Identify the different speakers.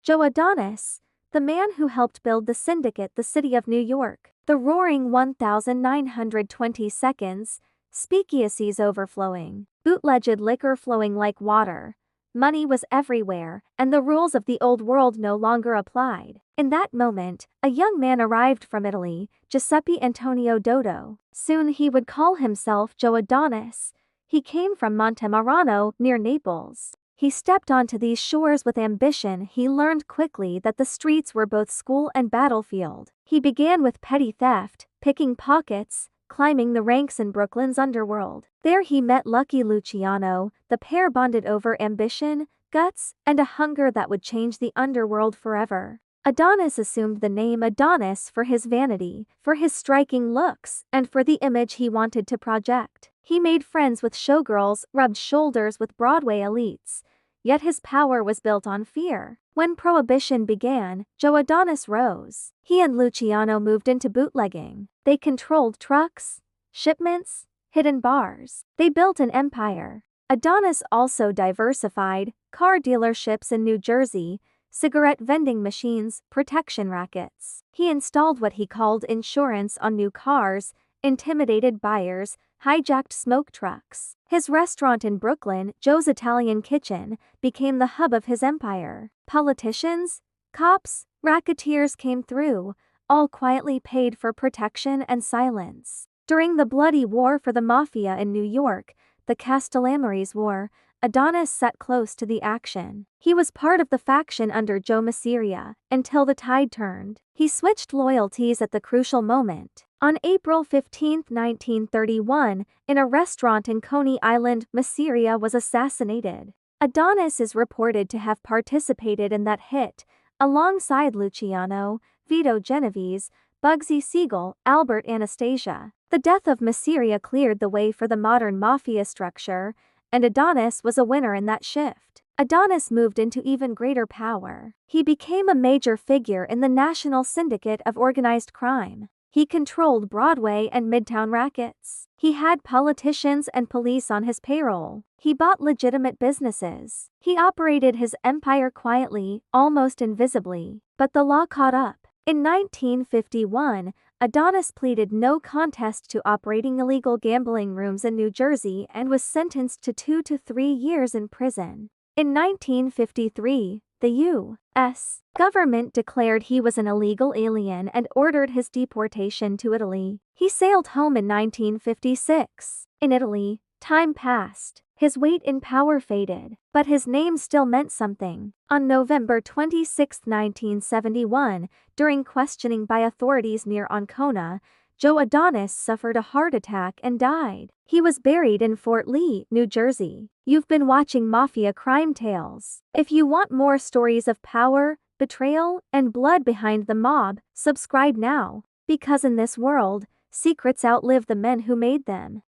Speaker 1: Joe Adonis, the man who helped build the syndicate, the city of New York. The roaring 1920 seconds, speakeasies overflowing, bootlegged liquor flowing like water. Money was everywhere, and the rules of the old world no longer applied. In that moment, a young man arrived from Italy, Giuseppe Antonio Dodo. Soon he would call himself Joe Adonis. He came from Montemarano, near Naples. He stepped onto these shores with ambition. He learned quickly that the streets were both school and battlefield. He began with petty theft, picking pockets, climbing the ranks in Brooklyn's underworld. There he met Lucky Luciano. The pair bonded over ambition, guts, and a hunger that would change the underworld forever. Adonis assumed the name Adonis for his vanity, for his striking looks, and for the image he wanted to project. He made friends with showgirls, rubbed shoulders with Broadway elites, yet his power was built on fear. When Prohibition began, Joe Adonis rose. He and Luciano moved into bootlegging. They controlled trucks, shipments, hidden bars. They built an empire. Adonis also diversified: car dealerships in New Jersey, cigarette vending machines, protection rackets. He installed what he called insurance on new cars, intimidated buyers, hijacked smoke trucks. His restaurant in Brooklyn, Joe's Italian Kitchen, became the hub of his empire. Politicians, cops, racketeers came through, all quietly paid for protection and silence. During the bloody war for the Mafia in New York, the Castellamarese War, Adonis sat close to the action. He was part of the faction under Joe Mafia, until the tide turned. He switched loyalties at the crucial moment. On April 15, 1931, in a restaurant in Coney Island, Mafia was assassinated. Adonis is reported to have participated in that hit, alongside Luciano, Vito Genovese, Bugsy Siegel, Albert Anastasia. The death of Mafia cleared the way for the modern mafia structure, and Adonis was a winner in that shift. Adonis moved into even greater power. He became a major figure in the national syndicate of organized crime. He controlled Broadway and Midtown rackets. He had politicians and police on his payroll. He bought legitimate businesses. He operated his empire quietly, almost invisibly. But the law caught up. In 1951, Adonis pleaded no contest to operating illegal gambling rooms in New Jersey and was sentenced to 2 to 3 years in prison. In 1953, the U.S. government declared he was an illegal alien and ordered his deportation to Italy. He sailed home in 1956. In Italy, time passed. His weight in power faded, but his name still meant something. On November 26, 1971, during questioning by authorities near Ancona, Joe Adonis suffered a heart attack and died. He was buried in Fort Lee, New Jersey. You've been watching Mafia Crime Tales. If you want more stories of power, betrayal, and blood behind the mob, subscribe now. Because in this world, secrets outlive the men who made them.